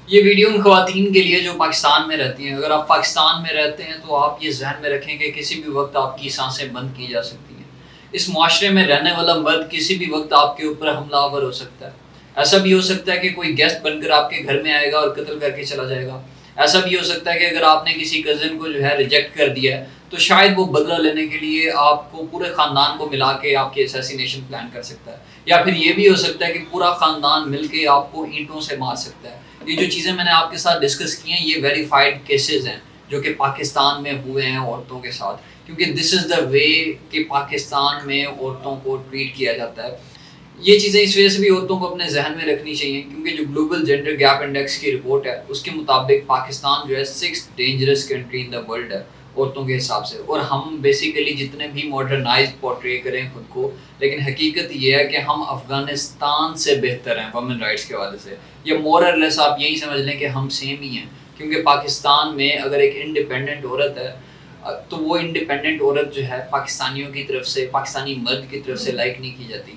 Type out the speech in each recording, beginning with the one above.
یہ ویڈیو ان خواتین کے لیے جو پاکستان میں رہتی ہیں. اگر آپ پاکستان میں رہتے ہیں تو آپ یہ ذہن میں رکھیں کہ کسی بھی وقت آپ کی سانسیں بند کی جا سکتی ہیں. اس معاشرے میں رہنے والا مرد کسی بھی وقت آپ کے اوپر حملہ آور ہو سکتا ہے. ایسا بھی ہو سکتا ہے کہ کوئی گیسٹ بن کر آپ کے گھر میں آئے گا اور قتل کر کے چلا جائے گا. ایسا بھی ہو سکتا ہے کہ اگر آپ نے کسی کزن کو جو ہے ریجیکٹ کر دیا ہے تو شاید وہ بدلہ لینے کے لیے آپ کو پورے خاندان کو ملا کے آپ کے اسیسینیشن پلان کر سکتا ہے. یا پھر یہ بھی ہو سکتا ہے کہ پورا خاندان مل کے آپ کو اینٹوں سے مار سکتا ہے. یہ جو چیزیں میں نے آپ کے ساتھ ڈسکس کی ہیں یہ ویریفائڈ کیسز ہیں جو کہ پاکستان میں ہوئے ہیں عورتوں کے ساتھ. کیونکہ دس از دا وے کہ پاکستان میں عورتوں کو ٹریٹ کیا جاتا ہے. یہ چیزیں اس وجہ سے بھی عورتوں کو اپنے ذہن میں رکھنی چاہیے کیونکہ جو گلوبل جینڈر گیپ انڈیکس کی رپورٹ ہے اس کے مطابق پاکستان جو ہے 6th dangerous country in the world ہے عورتوں کے حساب سے. اور ہم بیسیکلی جتنے بھی ماڈرنائز پورٹری کریں خود کو, لیکن حقیقت یہ ہے کہ ہم افغانستان سے بہتر ہیں وومن رائٹس کے حوالے سے. یا مور اور لیس آپ یہی سمجھ لیں کہ ہم سیم ہی ہیں. کیونکہ پاکستان میں اگر ایک انڈیپینڈنٹ عورت ہے تو وہ انڈیپینڈنٹ عورت جو ہے پاکستانیوں کی طرف سے, پاکستانی مرد کی طرف سے لائک نہیں کی جاتی.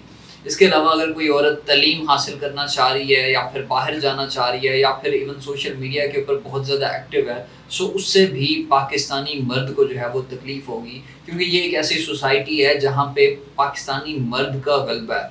اس کے علاوہ اگر کوئی عورت تعلیم حاصل کرنا چاہ رہی ہے یا پھر باہر جانا چاہ رہی ہے یا پھر ایون سوشل میڈیا کے اوپر بہت زیادہ ایکٹیو ہے, سو اس سے بھی پاکستانی مرد کو جو ہے وہ تکلیف ہوگی. کیونکہ یہ ایک ایسی سوسائٹی ہے جہاں پہ پاکستانی مرد کا غلبہ ہے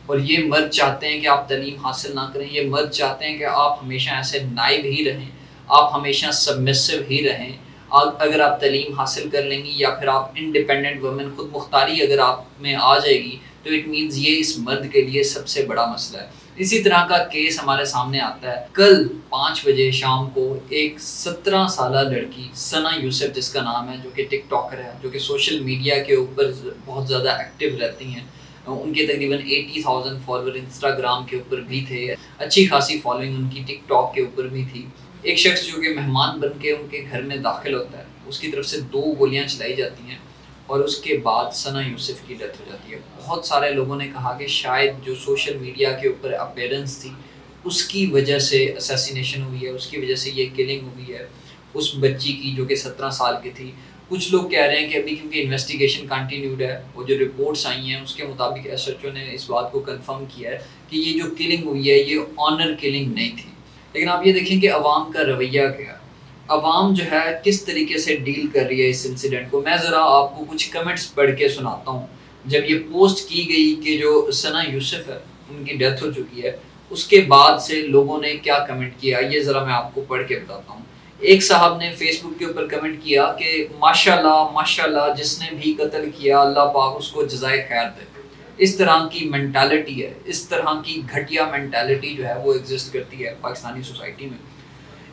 اور یہ مرد چاہتے ہیں کہ آپ تعلیم حاصل نہ کریں. یہ مرد چاہتے ہیں کہ آپ ہمیشہ ایسے نائب ہی رہیں, آپ ہمیشہ سبمسو ہی رہیں. اگر آپ تعلیم حاصل کر لیں گی یا پھر آپ انڈیپینڈنٹ وومن خود مختاری اگر آپ میں آ جائے گی تو اٹ مینز یہ اس مرد کے لیے سب سے بڑا مسئلہ ہے. اسی طرح کا کیس ہمارے سامنے آتا ہے. کل 5 بجے شام کو ایک 17 سالہ لڑکی ثنا یوسف جس کا نام ہے, جو کہ ٹک ٹاکر ہے, جو کہ سوشل میڈیا کے اوپر بہت زیادہ ایکٹیو رہتی ہیں. ان کے تقریباً 80,000 فالوور انسٹاگرام کے اوپر بھی تھے, اچھی خاصی فالوئنگ ان کی ٹک ٹاک کے اوپر بھی تھی. ایک شخص جو کہ مہمان بن کے ان کے گھر میں داخل ہوتا ہے, اس کی طرف سے 2 گولیاں چلائی جاتی ہیں اور اس کے بعد ثنا یوسف کی ڈیتھ ہو جاتی ہے. بہت سارے لوگوں نے کہا کہ شاید جو سوشل میڈیا کے اوپر اپیرنس تھی اس کی وجہ سے اسیسینیشن ہوئی ہے, اس کی وجہ سے یہ کلنگ ہوئی ہے اس بچی کی جو کہ 17 سال کی تھی. کچھ لوگ کہہ رہے ہیں کہ ابھی کیونکہ انویسٹیگیشن کنٹینیوڈ ہے, وہ جو رپورٹس آئی ہیں اس کے مطابق ایس ایچ او نے اس بات کو کنفرم کیا ہے کہ یہ جو کلنگ ہوئی ہے یہ آنر کلنگ نہیں تھی. لیکن آپ یہ دیکھیں کہ عوام کا رویہ کیا ہے, عوام جو ہے کس طریقے سے ڈیل کر رہی ہے اس انسیڈنٹ کو. میں ذرا آپ کو کچھ کمنٹس پڑھ کے سناتا ہوں. جب یہ پوسٹ کی گئی کہ جو ثنا یوسف ہے ان کی ڈیتھ ہو چکی ہے, اس کے بعد سے لوگوں نے کیا کمنٹ کیا یہ ذرا میں آپ کو پڑھ کے بتاتا ہوں. ایک صاحب نے فیس بک کے اوپر کمنٹ کیا کہ ماشاءاللہ جس نے بھی قتل کیا اللہ پاک اس کو جزائے خیر دے. اس طرح کی مینٹالٹی ہے, اس طرح کی گھٹیا مینٹالٹی جو ہے وہ ایگزسٹ کرتی ہے پاکستانی سوسائٹی میں.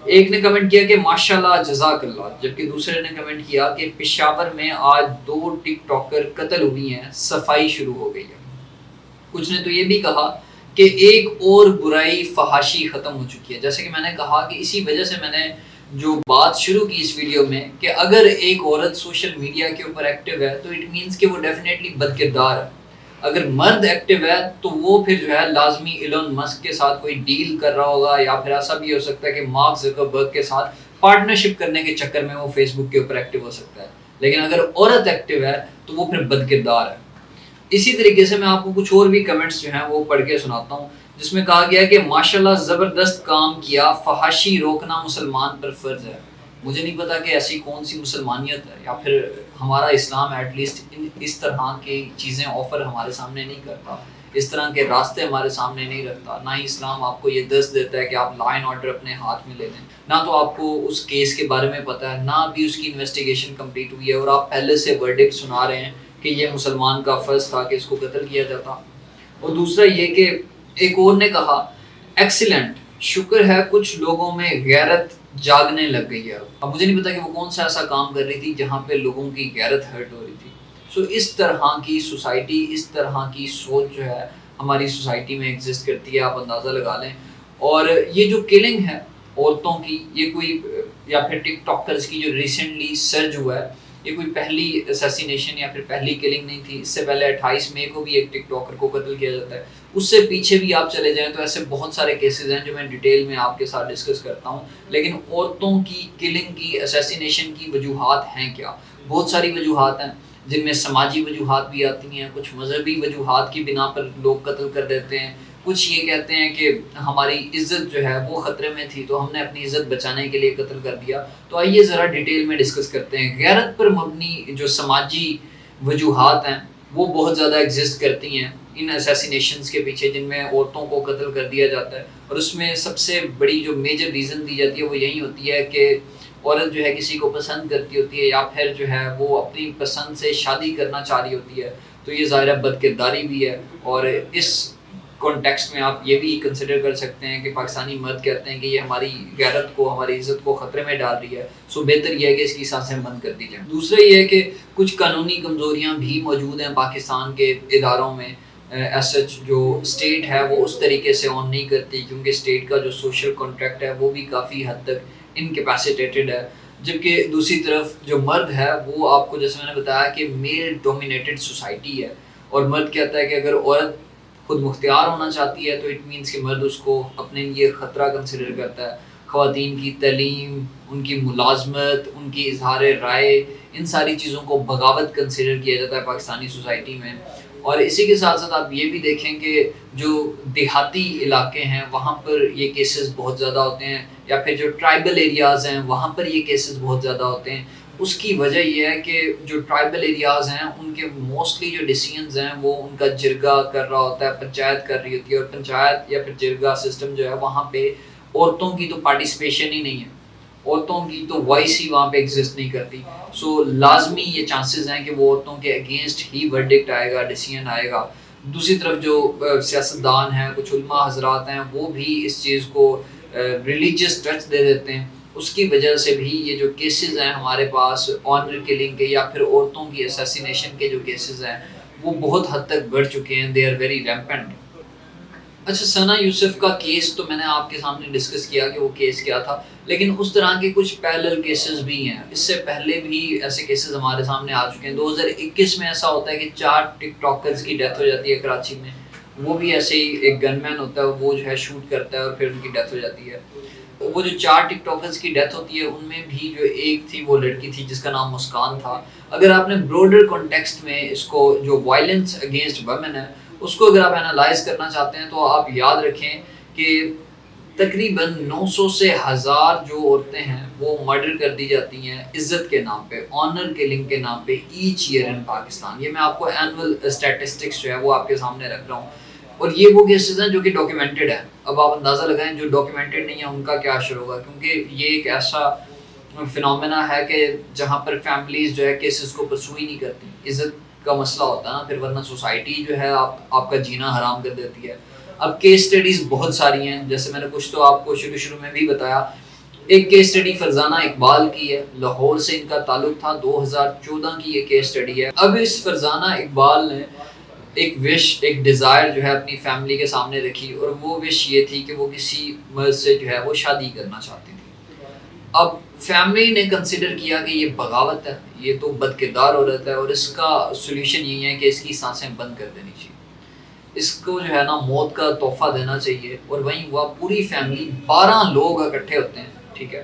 ایک نے کمنٹ کیا کہ ماشاءاللہ جزاک اللہ, جبکہ دوسرے نے کمنٹ کیا کہ پشاور میں آج 2 ٹک ٹاکر قتل ہوئی ہیں, صفائی شروع ہو گئی ہے. کچھ نے تو یہ بھی کہا کہ ایک اور برائی فحاشی ختم ہو چکی ہے. جیسے کہ میں نے کہا کہ اسی وجہ سے میں نے جو بات شروع کی اس ویڈیو میں کہ اگر ایک عورت سوشل میڈیا کے اوپر ایکٹیو ہے تو اٹ مینس کہ وہ ڈیفینیٹلی بد کردار ہے. اگر مرد ایکٹیو ہے تو وہ پھر جو ہے لازمی ایلون مسک کے ساتھ کوئی ڈیل کر رہا ہوگا, یا پھر ایسا بھی ہو سکتا ہے کہ مارک زکربرگ کے ساتھ پارٹنرشپ کرنے کے چکر میں وہ فیس بک کے اوپر ایکٹیو ہو سکتا ہے. لیکن اگر عورت ایکٹیو ہے تو وہ پھر بد کردار ہے. اسی طریقے سے میں آپ کو کچھ اور بھی کمنٹس جو ہیں وہ پڑھ کے سناتا ہوں, جس میں کہا گیا کہ ماشاءاللہ زبردست کام کیا, فحاشی روکنا مسلمان پر فرض ہے. مجھے نہیں پتا کہ ایسی کون سی مسلمانیت ہے یا پھر ہمارا اسلام ایٹ لیسٹ اس طرح کی چیزیں آفر ہمارے سامنے نہیں کرتا, اس طرح کے راستے ہمارے سامنے نہیں رکھتا. نہ ہی اسلام آپ کو یہ دست دیتا ہے کہ آپ لا اینڈ آرڈر اپنے ہاتھ میں لے لیں, نہ تو آپ کو اس کیس کے بارے میں پتہ ہے, نہ ابھی اس کی انویسٹیگیشن کمپلیٹ ہوئی ہے اور آپ پہلے سے ورڈکٹ سنا رہے ہیں کہ یہ مسلمان کا فرض تھا کہ اس کو قتل کیا جاتا. اور دوسرا یہ کہ ایک اور نے کہا ایکسیلنٹ, شکر ہے کچھ لوگوں میں غیرت جاگنے لگ گئی ہے. اب مجھے نہیں پتا کہ وہ کون سا ایسا کام کر رہی تھی جہاں پہ لوگوں کی غیرت ہرٹ ہو رہی تھی. سو اس طرح کی سوسائٹی, اس طرح کی سوچ جو ہے ہماری سوسائٹی میں ایگزسٹ کرتی ہے, آپ اندازہ لگا لیں. اور یہ جو کلنگ ہے عورتوں کی, یہ کوئی یا پھر ٹک ٹاکرز کی جو ریسنٹلی سرج ہوا ہے, یہ کوئی پہلی اسیسینیشن یا پھر پہلی کلنگ نہیں تھی. اس سے پہلے 28 مئی کو بھی ایک ٹک ٹاکر کو قتل کیا جاتا ہے. اس سے پیچھے بھی آپ چلے جائیں تو ایسے بہت سارے کیسز ہیں جو میں ڈیٹیل میں آپ کے ساتھ ڈسکس کرتا ہوں. لیکن عورتوں کی کلنگ کی, اسیسینیشن کی وجوہات ہیں کیا؟ بہت ساری وجوہات ہیں, جن میں سماجی وجوہات بھی آتی ہیں, کچھ مذہبی وجوہات کی بنا پر لوگ قتل کر دیتے ہیں, کچھ یہ کہتے ہیں کہ ہماری عزت جو ہے وہ خطرے میں تھی تو ہم نے اپنی عزت بچانے کے لیے قتل کر دیا. تو آئیے ذرا ڈیٹیل میں ڈسکس کرتے ہیں. غیرت پر مبنی جو سماجی وجوہات ہیں وہ بہت زیادہ ایگزسٹ کرتی ہیں ان اسیسینیشنز کے پیچھے، جن میں عورتوں کو قتل کر دیا جاتا ہے. اور اس میں سب سے بڑی جو میجر ریزن دی جاتی ہے وہ یہی ہوتی ہے کہ عورت جو ہے کسی کو پسند کرتی ہوتی ہے یا پھر جو ہے وہ اپنی پسند سے شادی کرنا چاہ رہی ہوتی ہے. تو یہ ظاہر بد کرداری بھی ہے. اور اس کانٹیکسٹ میں آپ یہ بھی کنسیڈر کر سکتے ہیں کہ پاکستانی مرد کہتے ہیں کہ یہ ہماری غیرت کو، ہماری عزت کو خطرے میں ڈال رہی ہے، سو بہتر یہ ہے کہ اس کی سانسیں بند کر دی جائیں. دوسرا یہ ہے کہ کچھ قانونی کمزوریاں بھی موجود ہیں پاکستان کے اداروں میں. ایز سچ جو اسٹیٹ ہے وہ اس طریقے سے آن نہیں کرتی، کیونکہ اسٹیٹ کا جو سوشل کانٹریکٹ ہے وہ بھی کافی حد تک انکیپیسیٹیٹڈ ہے. جبکہ دوسری طرف جو مرد ہے وہ آپ کو جیسے میں نے بتایا کہ میل ڈومینیٹڈ سوسائٹی ہے، اور مرد کہتا ہے کہ اگر عورت خود مختار ہونا چاہتی ہے تو اٹ مینس کہ مرد اس کو اپنے لیے خطرہ کنسیڈر کرتا ہے. خواتین کی تعلیم، ان کی ملازمت، ان کی اظہار رائے، ان ساری چیزوں کو بغاوت کنسیڈر کیا جاتا ہے پاکستانی سوسائٹی میں. اور اسی کے ساتھ ساتھ آپ یہ بھی دیکھیں کہ جو دیہاتی علاقے ہیں وہاں پر یہ کیسز بہت زیادہ ہوتے ہیں، یا پھر جو ٹرائبل ایریاز ہیں وہاں پر یہ کیسز بہت زیادہ ہوتے ہیں. اس کی وجہ یہ ہے کہ جو ٹرائبل ایریاز ہیں ان کے موسٹلی جو ڈیسیژنز ہیں وہ ان کا جرگہ کر رہا ہوتا ہے، پنچایت کر رہی ہوتی ہے، اور پنچایت یا پھر جرگہ سسٹم جو ہے وہاں پہ عورتوں کی تو پارٹیسپیشن ہی نہیں ہے، عورتوں کی تو وائس ہی وہاں پہ ایگزسٹ نہیں کرتی. سو لازمی یہ چانسز ہیں کہ وہ عورتوں کے اگینسٹ ہی ورڈکٹ آئے گا، ڈیسیژن آئے گا. دوسری طرف جو سیاستدان ہیں، کچھ علماء حضرات ہیں، وہ بھی اس چیز کو ریلیجیس ٹچ دے دیتے ہیں. اس کی وجہ سے بھی یہ جو کیسز ہیں ہمارے پاس آنر کلنگ کے یا پھر عورتوں کی اسیسینیشن کے جو کیسز ہیں وہ بہت حد تک بڑھ چکے ہیں. They are very rampant. اچھا، ثنا یوسف کا کیس تو میں نے آپ کے سامنے ڈسکس کیا کہ وہ کیس کیا تھا، لیکن اس طرح کے کچھ پیرلل کیسز بھی ہیں. اس سے پہلے بھی ایسے کیسز ہمارے سامنے آ چکے ہیں. 2021 میں ایسا ہوتا ہے کہ 4 ٹک ٹاکرز کی ڈیتھ ہو جاتی ہے کراچی میں. وہ بھی ایسے ہی ایک گن مین ہوتا ہے، وہ جو ہے شوٹ کرتا ہے اور پھر ان کی ڈیتھ ہو جاتی ہے. وہ جو 4 ٹک ٹاکرز کی ڈیتھ ہوتی ہے ان میں بھی جو ایک تھی وہ لڑکی تھی جس کا نام مسکان تھا. اگر آپ نے براڈر کانٹیکسٹ میں اس کو جو وائلنس اگینسٹ ویمن ہے اس کو اگر آپ انالائز کرنا چاہتے ہیں تو آپ یاد رکھیں کہ تقریباً 900 سے 1000 جو عورتیں ہیں وہ مرڈر کر دی جاتی ہیں عزت کے نام پہ، آنر کلنگ کے نام پہ ایچ ایئر ان پاکستان. یہ میں آپ کو اینول اسٹیٹسٹکس جو ہے وہ آپ کے سامنے رکھ رہا ہوں، اور یہ وہ کیسز ہیں جو کہ ڈاکیومنٹڈ ہیں. اب آپ اندازہ لگائیں جو ڈاکیومنٹڈ نہیں ہیں ان کا کیا اشر ہوگا، کیونکہ یہ ایک ایسا فنومینا ہے کہ جہاں پر فیملیز جو ہے کیسز کو پرسو ہی نہیں کرتی. عزت کا مسئلہ ہوتا ہے نا پھر، ورنہ سوسائٹی جو ہے آپ کا جینا حرام کر دیتی ہے. اب کیس سٹڈیز بہت ساری ہیں، جیسے میں نے کچھ تو آپ کو شروع میں بھی بتایا. ایک کیس سٹڈی فرزانہ اقبال کی ہے، لاہور سے ان کا تعلق تھا، 2014 کی یہ کیس سٹڈی ہے. اب اس فرزانہ اقبال نے ایک وش، ایک ڈیزائر جو ہے اپنی فیملی کے سامنے رکھی، اور وہ وش یہ تھی کہ وہ کسی مرد سے جو ہے وہ شادی کرنا چاہتی تھی. اب فیملی نے کنسیڈر کیا کہ یہ بغاوت ہے، یہ تو بد کردار عورت ہے، اور اس کا سولوشن یہی ہے کہ اس کی سانسیں بند کر دینی چاہیے، اس کو جو ہے نا موت کا تحفہ دینا چاہیے. اور وہیں وہ پوری فیملی 12 لوگ اکٹھے ہوتے ہیں، ٹھیک ہے،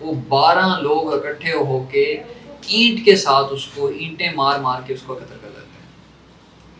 وہ 12 لوگ اکٹھے ہو کے اینٹ کے ساتھ اس کو اینٹیں مار مار کے اس کو قتل کر دیتے ہیں.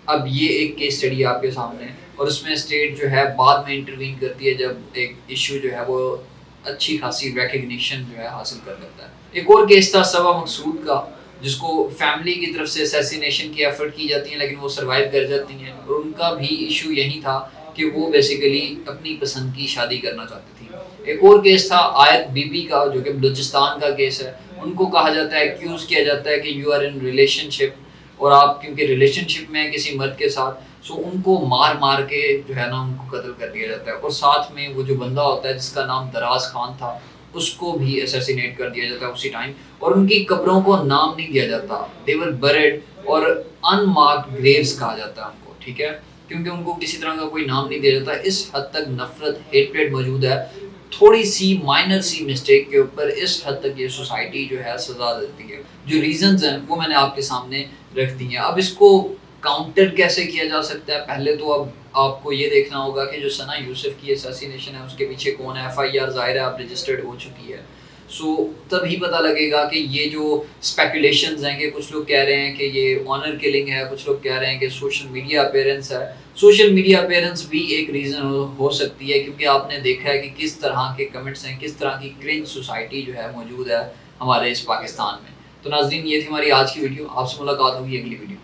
اب یہ ایک کیس سٹڈی آپ کے سامنے ہے، اور اس میں اسٹیٹ جو ہے بعد میں انٹروین کرتی ہے جب ایک ایشو جو ہے وہ اچھی خاصی ریکگنیشن جو ہے حاصل کر لیتا ہے. ایک اور کیس تھا سبا مقصود کا، جس کو فیملی کی طرف سے اسیسینیشن کی ایفرٹ کی جاتی ہیں لیکن وہ سروائیو کر جاتی ہیں، اور ان کا بھی ایشو یہی تھا کہ وہ بیسیکلی اپنی پسند کی شادی کرنا چاہتی تھی. ایک اور کیس تھا آیت بی بی کا، جو کہ بلوچستان کا کیس ہے. ان کو کہا جاتا ہے، ایکیوز کیا جاتا ہے کہ یو آر ان ریلیشن شپ، اور آپ کیونکہ ریلیشن شپ میں ہیں کسی مرد کے ساتھ، سو ان کو مار مار کے جو ہے نا ان کو قتل کر دیا جاتا ہے. اور ساتھ میں وہ جو بندہ ہوتا ہے جس کا نام دراز خان تھا اس کو بھی اسیسینیٹ کر دیا جاتا ہے اسی ٹائم، اور ان کی قبروں کو نام نہیں دیا جاتا. دے ور بریڈ، اور ان مارکڈ گریوز کہا جاتا ہے ان کو، ٹھیک ہے، کیونکہ ان کو کسی طرح کا کوئی نام نہیں دیا جاتا. اس حد تک نفرت، ہیٹریڈ موجود ہے. تھوڑی سی مائنر سی مسٹیک کے اوپر اس حد تک یہ سوسائٹی جو ہے سزا دیتی ہے. جو ریزنز ہیں وہ میں نے آپ کے سامنے رکھ دی ہیں. اب اس کو کاؤنٹر کیسے کیا جا سکتا ہے؟ پہلے تو اب آپ کو یہ دیکھنا ہوگا کہ جو ثنا یوسف کی اسیسینیشن ہے اس کے پیچھے کون ہے. ایف آئی آر ظاہر ہے اب رجسٹرڈ ہو چکی ہے، سو تبھی پتہ لگے گا کہ یہ جو اسپیکولیشنز ہیں کہ کچھ لوگ کہہ رہے ہیں کہ یہ آنر کلنگ ہے، کچھ لوگ کہہ رہے ہیں کہ سوشل میڈیا اپیرنس ہے. سوشل میڈیا اپیرنس بھی ایک ریزن ہو سکتی ہے، کیونکہ آپ نے دیکھا ہے کہ کس طرح کے کمنٹس ہیں، کس طرح کی کرنج سوسائٹی جو ہے موجود ہے ہمارے اس پاکستان میں۔ تو ناظرین، یہ تھی ہماری آج کی ویڈیو، آپ سے ملاقات ہوگی اگلی ویڈیو۔